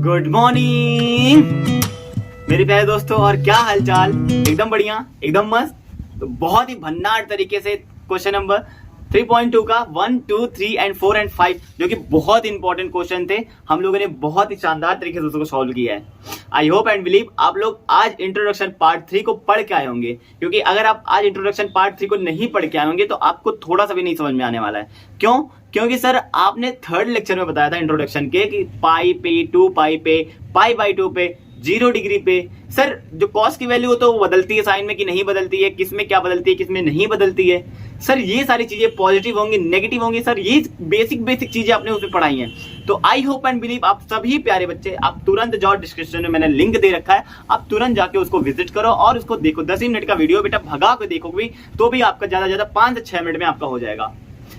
Good morning मेरे प्यारे दोस्तों, और क्या हालचाल। एकदम बढ़िया, एकदम मस्त। तो बहुत ही भन्नाट तरीके से क्वेश्चन नंबर 3.2 का 1, 2, 3 एंड 4 एंड 5 जो कि बहुत इंपॉर्टेंट क्वेश्चन थे, हम लोगों ने बहुत ही शानदार तरीके से उसको सॉल्व किया है। आई होप एंड बिलीव आप लोग आज इंट्रोडक्शन पार्ट 3 को पढ़ के आए होंगे, क्योंकि अगर आप आज इंट्रोडक्शन पार्ट 3 को नहीं पढ़ के आए होंगे तो आपको थोड़ा सा भी नहीं समझ में आने वाला है। क्यों? क्योंकि सर आपने थर्ड लेक्चर में बताया था इंट्रोडक्शन के कि पाई पे, 2 पाई पे, पाई बाई 2 पे, 0 डिग्री पे सर जो कॉस की वैल्यू हो तो वो बदलती है साइन में कि नहीं बदलती है, किस में क्या बदलती है, किस में नहीं बदलती है। सर ये सारी चीजें पॉजिटिव होंगी, नेगेटिव होंगी, सर ये बेसिक चीजें आपने उसमें पढ़ाई हैं। तो आई होप एंड बिलीव आप सभी प्यारे बच्चे, आप तुरंत जाओ, डिस्क्रिप्शन में मैंने लिंक दे रखा है, आप तुरंत जाके उसको विजिट करो और उसको देखो। 10 मिनट का वीडियो बेटा, भगा के देखोगे तो भी आपका ज्यादा ज्यादा 5 से 6 मिनट में आपका हो जाएगा।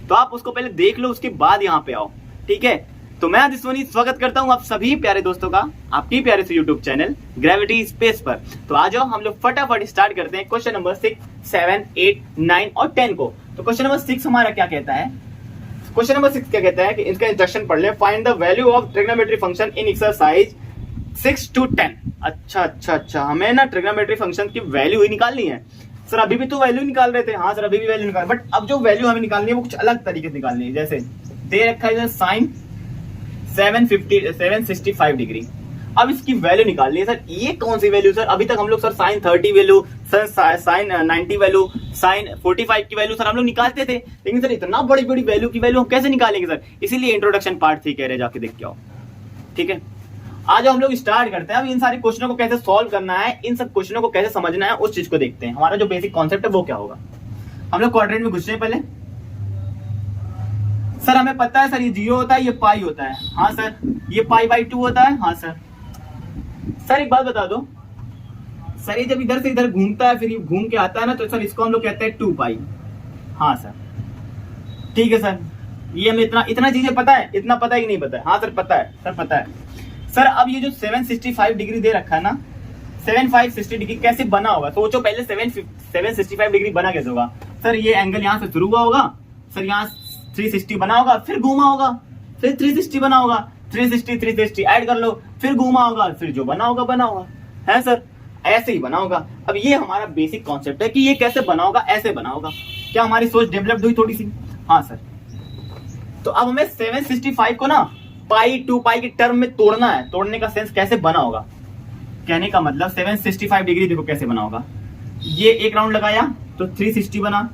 तो आप उसको पहले देख लो, उसके बाद यहाँ पे आओ, ठीक है। तो मैं आदिस्वनी स्वागत करता हूं आप सभी प्यारे दोस्तों का आपकी प्यारे से यूट्यूब चैनल ग्रेविटी स्पेस पर। तो आ जाओ हम लोग फटाफट स्टार्ट करते हैं क्वेश्चन नंबर 6, 7, 8, 9 और 10 को। तो क्वेश्चन नंबर 6 हमारा क्या कहता है? क्वेश्चन नंबर 6 क्या कहता है कि इसका इंस्ट्रक्शन पढ़ ले। Find the value of trigonometry function in exercise 6 to 10। अच्छा, हमें ना ट्रिग्नोमेट्री फंक्शन की वैल्यू ही निकालनी है। सर अभी भी तो वैल्यू निकाल रहे थे। हाँ सर अभी भी वैल्यू निकाल, बट अब जो वैल्यू हमें निकालनी है वो कुछ अलग तरीके से निकालनी है। जैसे दे रखा है साइन 765 डिग्री, अब इसकी वैल्यू निकालनी है। सर ये कौन सी वैल्यू? सर अभी तक हम लोग sir sine 30 value, sir sine 90 value, sine 45 की वैल्यू सर हम लोग निकालते थे, लेकिन सर इतना बड़ी बड़ी वैल्यू की वैल्यू हम कैसे निकालेंगे सर? इसीलिए इंट्रोडक्शन पार्ट 3 कह रहे, जाके देख के आओ, ठीक है। आज हम लोग स्टार्ट करते हैं। अब इन सारे क्वेश्चनों को कैसे सॉल्व करना है, इन सब क्वेश्चनों को कैसे समझना है, उस चीज को देखते हैं। हमारा जो बेसिक कॉन्सेप्ट है वो क्या होगा। हम लोग क्वाड्रेंट में घुसते हैं पहले। सर हमें पता है सर ये 0 होता है, ये पाई होता है। हाँ सर ये पाई बाई 2 होता है। हाँ सर। सर एक बात बता दो, सर ये जब इधर से इधर घूमता है फिर ये घूम के आता है ना, तो सर इसको हम लोग कहते हैं 2 पाई। हाँ सर ठीक है सर। ये हमें इतना चीजें पता है, इतना पता है कि नहीं पता है? हाँ सर पता है, सर पता है। सर अब ये जो 765 डिग्री दे रखा है ना, 7560 डिग्री कैसे बना होगा? सोचो पहले 765 डिग्री बना कैसे होगा? सर ये एंगल यहाँ से शुरू हुआ होगा, सर यहाँ 360 बना होगा, फिर घूमा होगा, फिर 360 बना होगा, 360 ऐड कर लो, फिर घूमा होगा, फिर जो बना होगा है सर, ऐसे ही बना होगा। अब ये हमारा बेसिक कॉन्सेप्ट है कि ये कैसे बना होगा, ऐसे बना होगा। क्या हमारी सोच डेवलप्ड हुई थोड़ी सी? हाँ सर। तो अब हमें 765 को ना पाई 2 पाई के टर्म में तोड़ना है। तोड़ने का सेंस कैसे बना होगा, कहने का मतलब 765 डिग्री देखो कैसे बना होगा। ये एक राउंड लगाया तो 360 बना,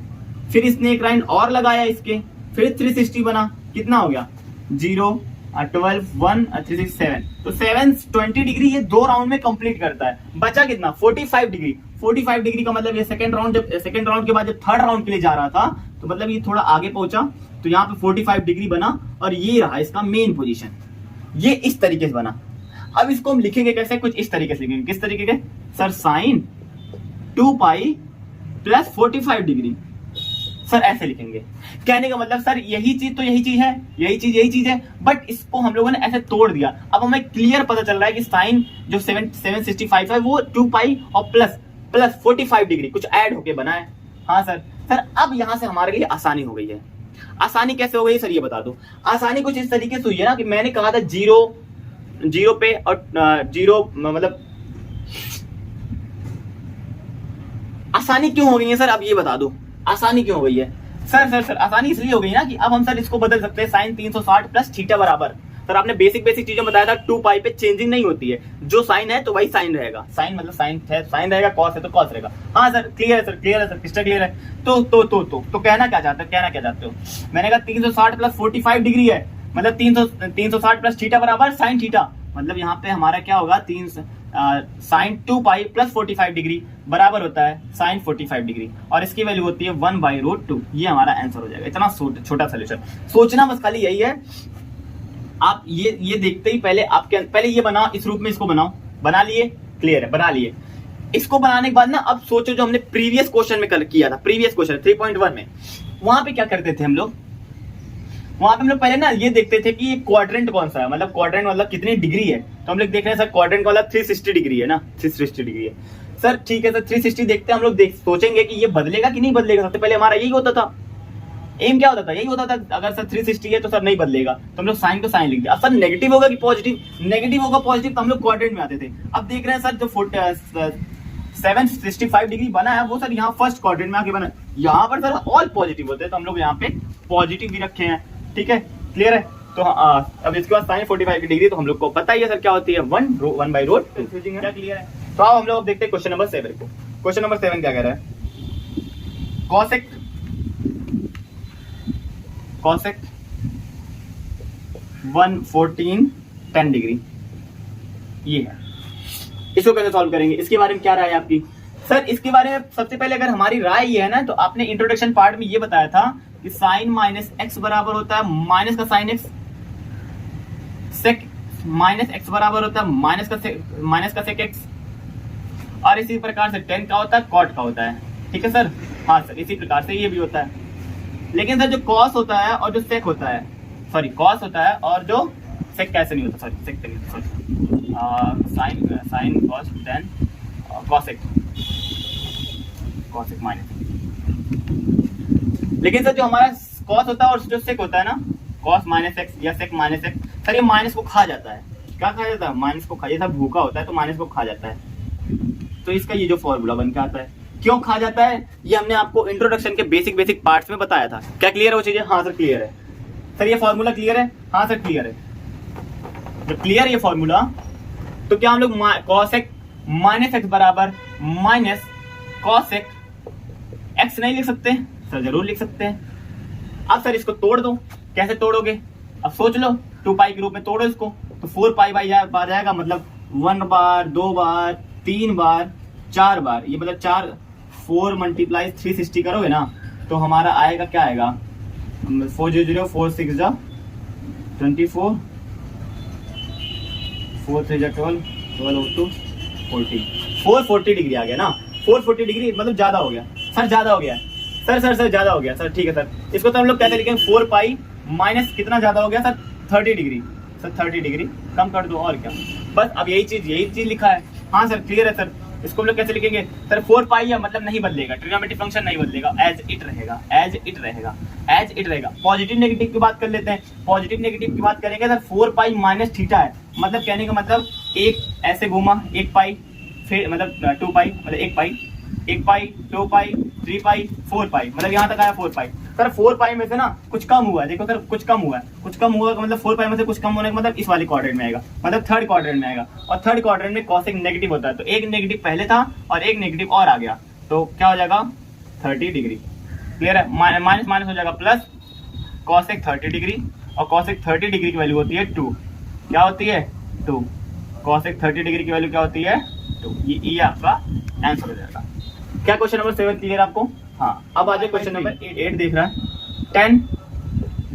फिर इसने एक राउंड और लगाया इसके, फिर 360 बना, कितना हो गया? 0, 12, 1, 3, 6, 7। तो 720 डिग्री ये 2 राउंड में कंप्लीट करता है। बचा कितना? 45 डिग्री। 45 डिग्री का मतलब ये सेकंड राउंड के बाद जब थर्ड राउंड के लिए जा रहा था तो मतलब ये थोड़ा आगे पहुंचा, तो यहाँ पे 45 डिग्री बना और ये रहा इसका मेन पोजीशन। ये इस तरीके से बना। अब इसको हम लिखेंगे कैसे? कुछ इस तरीके से लिखेंगे। किस तरीके के? Sir sine 2 pi plus 45 degree, sir ऐसे लिखेंगे। कहने का मतलब सर यही चीज तो यही चीज है, यही चीज है, बट इसको हम लोगों ने ऐसे तोड़ दिया। अब हमें क्लियर पता चल रहा है कि साइन जो 765 है वो 2 पाई और प्लस 45 डिग्री कुछ ऐड होके बना है। हाँ सर। सर अब यहां से हमारे लिए आसानी हो गई है। आसानी कैसे हो गई सर ये बता दो। आसानी कुछ इस तरीके से हुई है ना कि मैंने कहा था 0 पे और 0 मतलब आसानी क्यों हो गई है सर? अब ये बता दो आसानी क्यों हो गई है? सर आसानी इसलिए हो गई ना कि अब हम सर इसको बदल सकते हैं साइन 360 प्लस थीटा बराबर। सर आपने बेसिक चीजें बताया था, 2 पाई पे चेंजिंग नहीं होती है, जो साइन है तो वही साइन रहेगा। साइन मतलब साइन रहेगा, कॉस है तो कॉस रहेगा। हाँ सर क्लियर है सर क्रिस्टल क्लियर है। तो कहना क्या चाहते हो? मैंने कहा 360 प्लस 45 डिग्री है, मतलब 360 प्लस थीटा बराबर साइन थीटा, मतलब यहाँ पे हमारा क्या होगा? साइन 2 पाई प्लस 45 डिग्री बराबर होता है साइन 45 डिग्री, और इसकी वैल्यू होती है 1/√2। ये हमारा आंसर हो जाएगा। इतना छोटा सोल्यूशन। सोचना बस खाली यही है। आप ये देखते ही पहले ये बनाओ, इस रूप में इसको बनाओ। बना लिए? क्लियर है, बना लिए। इसको बनाने के बाद ना अब सोचो जो हमने प्रीवियस क्वेश्चन में कल किया था, प्रीवियस क्वेश्चन 3.1 में, वहां पे क्या करते थे हम लोग? वहां पे हम लोग पहले ना ये देखते थे कि ये क्वाड्रेंट कौन सा है, मतलब क्वाड्रेंट मतलब कितनी डिग्री है। तो हम लोग देख रहे हैं सर क्वाड्रेंट का मतलब 360 डिग्री है ना, 360 डिग्री है। सर ठीक है सर 360 देखते हैं हम लोग, सोचेंगे कि ये बदलेगा कि नहीं बदलेगा। सबसे पहले हमारा यही होता था एम क्या होता था, यही होता था अगर सर 360 है तो सर नहीं बदलेगा, तो हम लोग साइन को साइन लिख दिया। अब सर नेगेटिव होगा कि पॉजिटिव, नेगेटिव होगा पॉजिटिव, तो हम लोग क्वाड्रेंट में आते थे। अब देख रहे हैं सर जो 765 डिग्री बना है वो सर यहाँ फर्स्ट क्वाड्रेंट में आके बना है, यहाँ पर सर ऑल पॉजिटिव होते हैं, तो हम लोग यहाँ पे पॉजिटिव भी रखे हैं। ठीक है, क्लियर है। तो अब इसके बाद साइन 45 की डिग्री तो हम लोग को पता ही है सर क्या होती है, 1/√2। क्या क्लियर है। तो अब हम लोग देखते हैं क्वेश्चन नंबर 7 को। क्वेश्चन नंबर 7 क्या कह रहा है, कॉसेक 114 10 डिग्री ये है, इसको कैसे सॉल्व करेंगे, इसके बारे में क्या राय है आपकी। सर इसके बारे में सबसे पहले अगर हमारी राय ये है ना, तो आपने इंट्रोडक्शन पार्ट में ये बताया था कि साइन माइनस एक्स बराबर होता है माइनस का sine x, sec minus x बराबर होता है माइनस का सेक एक्स, और इसी प्रकार से टेन का होता है कॉट का होता है। ठीक है सर, हाँ सर इसी प्रकार से ये भी होता है। लेकिन सर जो कॉस होता है और जो सेक होता है, सॉरी कॉस होता है और जो सेक कैसे नहीं होता, सॉरी सेक नहीं होता, sorry sine cos tan cosec minus. लेकिन सर जो हमारा कॉस होता है और जो सेक होता है ना, कॉस माइनस एक्स या सेक माइनस एक्स, सर ये माइनस को खा जाता है। क्या खा जाता है, माइनस को खा, ये सब भूखा होता है तो माइनस को खा जाता है। तो इसका ये जो फॉर्मूला बन के आता है, क्यों खा जाता है ये हमने आपको इंट्रोडक्शन के बेसिक पार्ट्स में बताया था। क्या क्लियर है वो चीजें, हाँ सर क्लियर है। सर ये फॉर्मूला क्लियर है, हाँ सर क्लियर है। जब क्लियर है ये फॉर्मूला तो क्या हम लोग कॉसेक माइनस एक्स बराबर माइनस कॉसेक एक्स नहीं लिख सकते, सर जरूर लिख सकते हैं। अब सर इसको तोड़ दो, कैसे तोड़ोगे अब सोच लो, 2 पाई के रूप में तोड़ो इसको, तो 4 पाई बाई जाएगा, मतलब 1 बार 2 बार 3 बार 4 बार, ये मतलब 4 4 मल्टीप्लाई 360 करोगे ना तो हमारा आएगा, क्या आएगा 400 4 6 जा 24 4 3 जा 12 12 2 40 440 डिग्री आ गया ना। 440 डिग्री मतलब ज्यादा हो गया सर, ज्यादा हो गया सर ज्यादा हो गया सर। ठीक है सर, इसको तो हम लोग कैसे लिखेंगे, 4 पाई माइनस कितना ज्यादा हो गया सर 30 डिग्री, सर 30 डिग्री कम कर दो और क्या, बस अब यही चीज लिखा है। हाँ सर क्लियर है सर। इसको हम लोग कैसे लिखेंगे सर, 4 पाई या मतलब नहीं बदलेगा, ट्रिग्नोमेट्रिक फंक्शन नहीं बदलेगा, एज इट रहेगा। पॉजिटिव नेगेटिव की बात कर लेते हैं। पॉजिटिव नेगेटिव की बात करेंगे सर, 4 पाई माइनस थीटा है, मतलब कहने का मतलब एक ऐसे घूमा 1 पाई, फिर मतलब 2 पाई मतलब 1 पाई 2 पाई 3 पाई 4 पाई, मतलब यहाँ तक आया 4 पाई। सर 4 पाई में से ना कुछ कम हुआ है, देखो सर कुछ कम हुआ का मतलब 4 पाई में से कुछ कम होने का मतलब इस वाले क्वाड्रेंट में आएगा, मतलब थर्ड क्वाड्रेंट में आएगा, और थर्ड क्वाड्रेंट में कॉसेक नेगेटिव होता है, तो एक नेगेटिव पहले था और एक नेगेटिव और आ गया, तो क्या हो जाएगा 30 डिग्री। क्लियर है, माइनस माइनस हो जाएगा प्लस कॉसेक 30 डिग्री, और कॉसेक 30 डिग्री की वैल्यू होती है 2, क्या होती है 2, कॉसेक 30 डिग्री की वैल्यू क्या होती है 2। ये आपका आंसर हो जाएगा। क्या क्वेश्चन नंबर 7 क्लियर आपको। हाँ अब आ जाए क्वेश्चन नंबर 8 देख रहा है, 10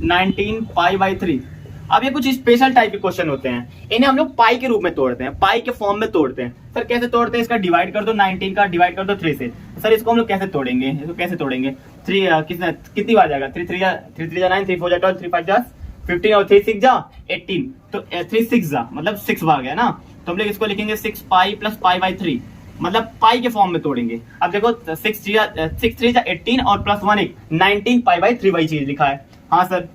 19 पाई बाई 3। अब ये कुछ स्पेशल टाइप के क्वेश्चन होते हैं, इन्हें हम लोग पाई के रूप में तोड़ते हैं, पाई के फॉर्म में तोड़ते हैं। सर कैसे तोड़ते हैं, इसका डिवाइड कर दो 19 का डिवाइड कर दो 3 से। सर इसको हम लोग कैसे तोड़ेंगे, 3 कितनी बार जाएगा, 3 3 जा 9 3 4 जा 12 3 5 जा 15 और 3 6 जा 18, तो 3 6 जा मतलब 6 बार गया ना, तो हम लोग इसको लिखेंगे 6 पाई प्लस पाई बाई 3, मतलब पाई के फॉर्म में तोड़ेंगे। अब देखो 6 3 जा 18 और प्लस 1 19 पाई बाई 3 वही चीज लिखा है। हाँ सर,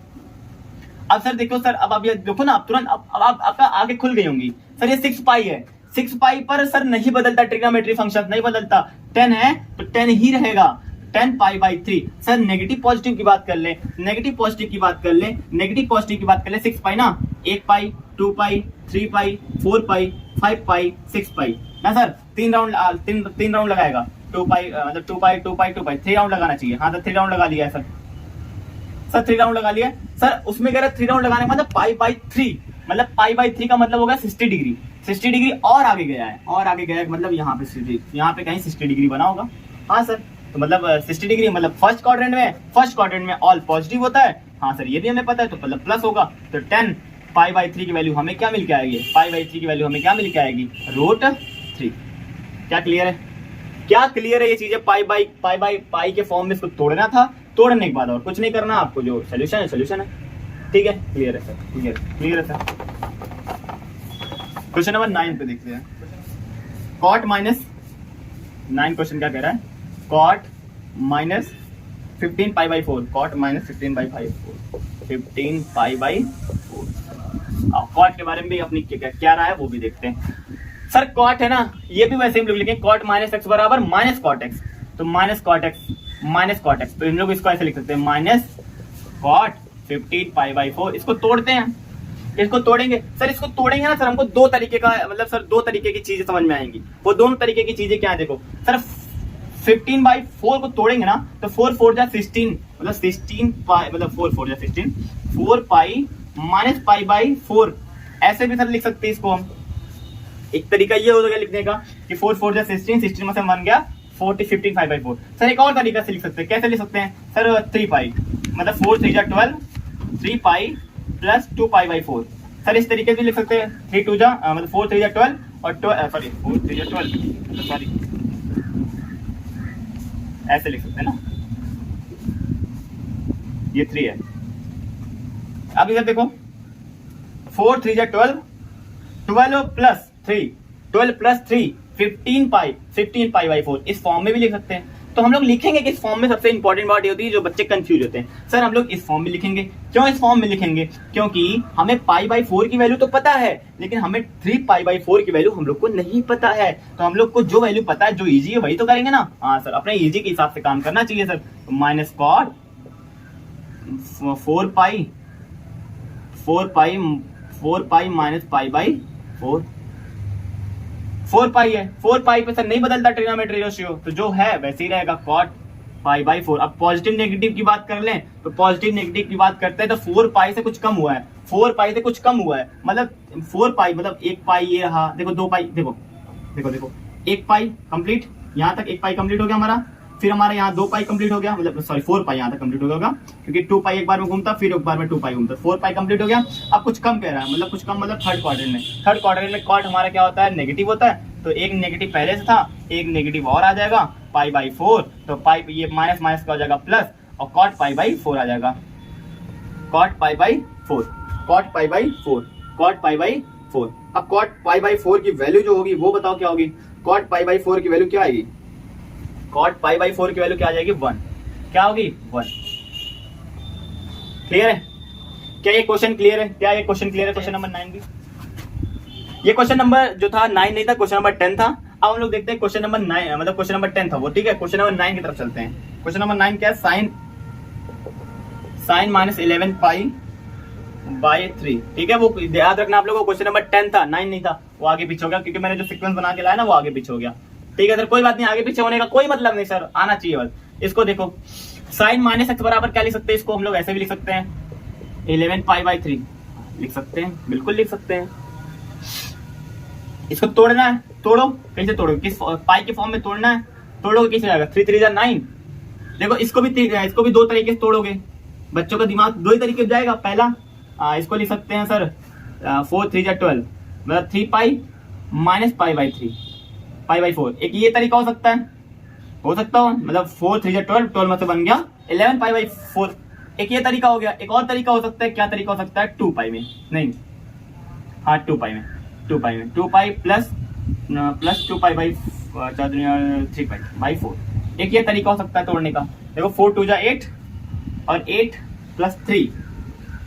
अब सर देखो सर, अब ये देखो ना, अब तुरंत अब आपका आगे खुल गई होंगी। सर ये 6 पाई है, 6 पाई पर सर नहीं बदलता, ट्रिग्नोमेट्री फंक्शन नहीं बदलता, 10 है तो 10 ही रहेगा, 10 pi by 3। Sir negative positive की बात कर ले, नेगेटिव पॉजिटिव की बात कर ले, 6 पाई ना, 1 पाई 2 पाई 3 पाई 4 पाई 5 पाई 6 पाई ना सर, 3 राउंड लगाएगा, 2 पाई मतलब 2 पाई 3 राउंड लगाना चाहिए। हाँ सर 3 राउंड लगा लिया है सर, 3 राउंड लगा लिया सर। उसमें कह रहा 3 राउंड लगाने का मतलब पाई बाई 3, मतलब पाई बाई 3 का मतलब होगा 60 डिग्री और आगे गया है, मतलब यहाँ पे कहीं 60 डिग्री बना होगा। हाँ सर, तो मतलब 60 डिग्री मतलब फर्स्ट क्वाड्रेंट में ऑल पॉजिटिव होता है। हाँ सर ये भी हमें पता है, तो मतलब प्लस होगा, तो 10 पाई बाई 3 की वैल्यू हमें क्या मिल के आएगी, पाई बाई 3 की वैल्यू हमें क्या मिल के आएगी √3। क्या क्लियर है, ये चीजें पाई के फॉर्म में इसको तोड़ना था, तोड़ने के बाद और कुछ नहीं करना आपको, जो सोल्यूशन है। ठीक है, क्लियर है सर, क्लियर है सर। क्वेश्चन नंबर 9 पे देखते हैं, कॉट माइनस 9 क्वेश्चन क्या कह रहा है, cot minus 15 pi by 4, cot minus 15 by 4, 15 pi by 4। Cot के बारे में भी अपनी क्या रहा है वो भी देखते हैं। सर कॉट है ना, ये भी वैसे हम लोग लिखेंगे कॉट माइनस एक्स बराबर माइनस कॉट एक्स, तो माइनस कॉट एक्स, तो इन लोग इसको ऐसे लिख सकते हैं माइनस कॉट 15 पाई बाई 4। इसको तोड़ते हैं, इसको तोड़ेंगे सर, इसको तोड़ेंगे ना सर, हमको दो तरीके का मतलब सर दो तरीके की चीजें समझ में आएंगी। वो दोनों तरीके की चीजें क्या है देखो सर, 15 बाई 4 को तोड़ेंगे ना तो 4 4 जा 16, मतलब 16 पाई, मतलब 4 4 जा 16, 4 पाई माइनस पाई बाई 4, ऐसे भी सर लिख सकते हैं इसको हम। एक तरीका ये हो गया लिखने का कि 4 4 जा 16, 16 में से 1 गया 40, 15 5 बाई 4। सर एक और तरीका से लिख सकते हैं, कैसे लिख सकते हैं सर, 3 पाई, मतलब 4 3 जा 12, 3 pi plus 2 pi by 4। Sir इस तरीके से लिख सकते हैं, 3 2 जा मतलब 4 3 जा 12 और 4 3 जा 12, सॉरी ऐसे लिख सकते हैं ना, ये 3 है। अब इधर देखो 4 3 जा 12, 12 प्लस 3, 12 प्लस 3, 15 पाई बाई 4, इस फॉर्म में भी लिख सकते हैं। तो हम लोग लिखेंगे कि इस फॉर्म में सबसे इंपॉर्टेंट बात ये होती है जो बच्चे कंफ्यूज होते हैं, सर हम लोग इस फॉर्म में लिखेंगे। क्यों इस फॉर्म में लिखेंगे? क्योंकि हमें पाई बाई 4 की वैल्यू तो पता है, लेकिन हमें 3 पाई बाई 4 की वैल्यू हम लोग को नहीं पता है। तो हम लोग को जो वैल्यू पता है, जो इजी है वही तो करेंगे ना। हाँ सर, अपने इजी के हिसाब से काम करना चाहिए सर। तो minus cot 4 pi minus pi by 4, 4 pi है, 4 पाई पे सर नहीं बदलता ट्रिग्नोमेट्री रेशियो, तो जो है वैसे ही रहेगा कॉट पाई बाई 4। अब पॉजिटिव नेगेटिव की बात कर लें तो पॉजिटिव नेगेटिव की बात करते हैं तो 4 पाई से कुछ कम हुआ है, 4 पाई से कुछ कम हुआ है, मतलब 4 पाई मतलब 1 पाई ये रहा, देखो 2 पाई, देखो 1 पाई कंप्लीट, यहाँ तक 1 पाई कंप्लीट हो गया हमारा, फिर हमारा यहाँ 2 पाई कंप्लीट हो गया, मतलब सॉरी 4 पाई यहाँ तक कंप्लीट हो गया होगा, क्योंकि 2 पाई एक बार में घूमता, फिर एक बार में 2 पाई घूमता, 4 पाई कंप्लीट हो गया। अब कुछ कम कह रहा है, मतलब कुछ कम मतलब थर्ड क्वाड्रेंट में कॉट हमारा क्या होता है, नेगेटिव होता है। तो एक नेगेटिव पहले से था, एक नेगेटिव और आ जाएगा पाई बाई 4, तो पाई ये माइनस माइनस का हो जाएगा प्लस, और कॉट पाई बाई 4 आ जाएगा, cot pi by 4, cot pi by 4, cot pi by 4। अब कॉट पाई बाई 4 की वैल्यू जो होगी वो बताओ क्या होगी? कॉट पाई बाई 4 की वैल्यू क्या आएगी? कॉट पाई बाई 4 की वैल्यू क्या आ जाएगी? 1। क्या होगी? 1। क्लियर है? क्या ये क्वेश्चन क्लियर है? क्या ये क्वेश्चन क्लियर है? क्वेश्चन नंबर 9 भी, ये क्वेश्चन नंबर जो था 9 नहीं था, क्वेश्चन नंबर 10 था। अब हम लोग देखते हैं क्वेश्चन नंबर 9, मतलब क्वेश्चन नंबर 10 था वो, ठीक है। क्वेश्चन नंबर 9 की तरफ चलते हैं। क्वेश्चन नंबर 9 क्या है? साइन माइनस 11 पाई बाई 3, ठीक है। वो याद रखना आप लोगों को, क्वेश्चन नंबर 10 था, 9 नहीं था, वो आगे पीछे हो गया क्योंकि मैंने जो सीक्वेंस बना के लाया ना वो आगे पीछे हो गया, ठीक है सर। कोई बात नहीं, आगे पीछे होने का कोई मतलब नहीं सर, आना चाहिए बस। इसको देखो, साइन माइनस एक्स बराबर क्या लिख सकते हैं? इसको हम लोग ऐसे भी लिख सकते हैं, 11 पाई बाई 3 लिख सकते हैं, बिल्कुल लिख सकते हैं। इसको तोड़ना है, तोड़ो। कैसे तोड़ो? किस पाई के फॉर्म में तोड़ना है, तोड़ोगे कैसे जाएगा? 3 3 जा 9। देखो इसको भी 2 तरीके से तोड़ोगे, बच्चों का दिमाग 2 ही तरीके से जाएगा। पहला इसको लिख सकते हैं सर 4 3 जा 12, मतलब 3 पाई minus pi by 3 pi by 4। एक ये तरीका हो सकता है, मतलब 4 3 जा 12, 12 में से बन गया 11 पाई बाई 4। एक ये तरीका हो गया। एक और तरीका हो सकता है, क्या तरीका हो सकता है? 2 पाई में, नहीं हाँ 2 पाई में 2 pi plus 2 pi by 3 pi by 4। एक ये तरीका हो सकता है तोड़ने का। देखो 4 2 जा 8 और 8 प्लस 3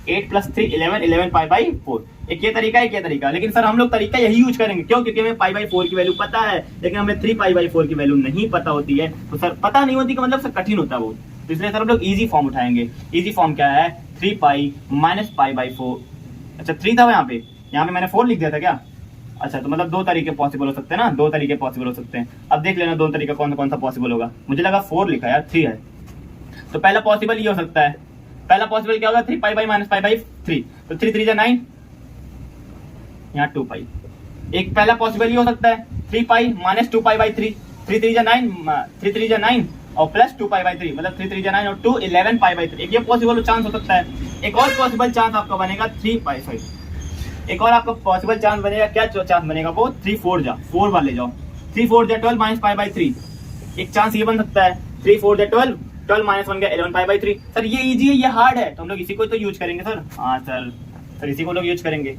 11 पाई बाई 4। एक ये तरीका है, एक ये तरीका। लेकिन सर हम लोग तरीका यही यूज करेंगे, क्यों? क्योंकि हमें पाई बाई 4 की वैल्यू पता है, लेकिन हमें 3 पाई बाई 4 की वैल्यू नहीं पता होती है। तो सर पता नहीं होती का मतलब सर कठिन होता है वो, तो इसलिए सर हम लोग इजी फॉर्म उठाएंगे। इजी फॉर्म क्या है? 3 पाई माइनस पाई बाई 4। अच्छा 3 था यहाँ पे मैंने 4 लिख दिया था क्या? अच्छा, तो मतलब 2 तरीके पॉसिबल हो सकते हैं ना, 2 तरीके पॉसिबल हो सकते हैं। अब देख लेना 2 तरीका कौन सा पॉसिबल होगा। मुझे लगा 4 लिखा यार, 3 है। तो पहला पॉसिबल ये हो सकता है, पहला पॉसिबल क्या होगा? 3 pi by minus pi by 3, तो 3 3 जा 9, यहाँ 2 पाई। एक पहला पॉसिबल ये हो सकता है 3 पाई माइनस 2 पाई बाई 3, 3 3 जा 9 और प्लस 2 पाई बाई 3, मतलब 3 3 जा 9 और 2 11 पाई बाई 3। एक ये पॉसिबल चांस हो सकता है। एक और पॉसिबल चांस आपका बनेगा 3 पाई, सॉरी एक और आपका पॉसिबल चांस बनेगा, क्या चांस बनेगा वो? 3 4 जा 4 बार ले जाओ, 3 4 जा 12 माइनस पाई बाई 3। एक चांस ये बन सकता है 3 4 जा 12 माइनस 1 गया 11 पाई बाई 3। सर ये इजी है, ये हार्ड है, तो हम लोग इसी को तो यूज करेंगे सर। हाँ सर इसी को लोग यूज करेंगे।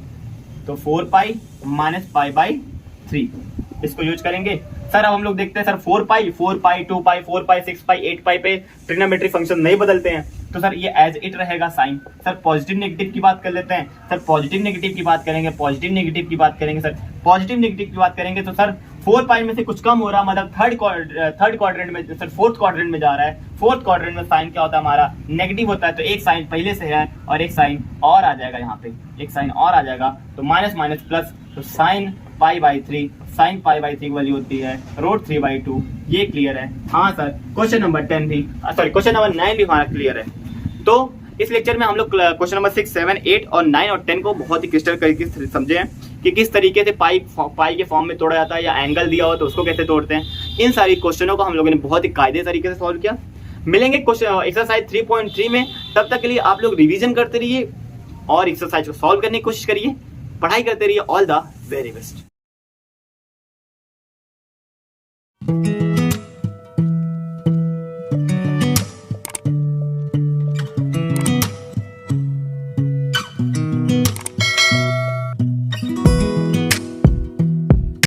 तो 4 पाई माइनस पाई बाई 3 इसको यूज करेंगे। सर अब हम लोग देखते हैं सर 4 पाई 2 पाई 4 पाई 6 पाई 8 पाई पे ट्रिग्नोमेट्रिक फंक्शन नहीं बदलते हैं, तो सर ये एज इट रहेगा साइन। सर पॉजिटिव नेगेटिव की बात कर लेते हैं, सर पॉजिटिव नेगेटिव की बात करेंगे, पॉजिटिव नेगेटिव की बात करेंगे, सर पॉजिटिव नेगेटिव की बात करेंगे तो सर 4 पाई में से कुछ कम हो रहा, मतलब थर्ड क्वाड्रेंट में, सर फोर्थ क्वाड्रेंट में जा रहा है। फोर्थ क्वाड्रेंट में साइन क्या होता है हमारा, नेगेटिव होता है, तो एक साइन पहले से है और एक साइन और आ जाएगा, यहाँ पे एक साइन और आ जाएगा, तो माइनस माइनस प्लस, तो sine pi by 3, sine pi by 3 की वैल्यू होती है √3/2। ये क्लियर है? हाँ सर। क्वेश्चन नंबर 10 भी, सॉरी क्वेश्चन नंबर 9 भी हमारा क्लियर है। तो इस लेक्चर में हम लोग क्वेश्चन नंबर 6, 7, 8 और 9 और 10 को बहुत ही क्रिस्टल तरीके से समझे हैं कि किस तरीके से पाई के फॉर्म में तोड़ा जाता है, या एंगल दिया हो तो उसको कैसे तोड़ते हैं। इन सारी क्वेश्चनों को हम लोगों ने बहुत ही कायदे तरीके से सॉल्व किया। मिलेंगे क्वेश्चन एक्सरसाइज 3.3 में, तब तक के लिए आप लोग रिवीजन करते रहिए और एक्सरसाइज को सॉल्व करने की कोशिश करिए, पढ़ाई करते रहिए। All the very best.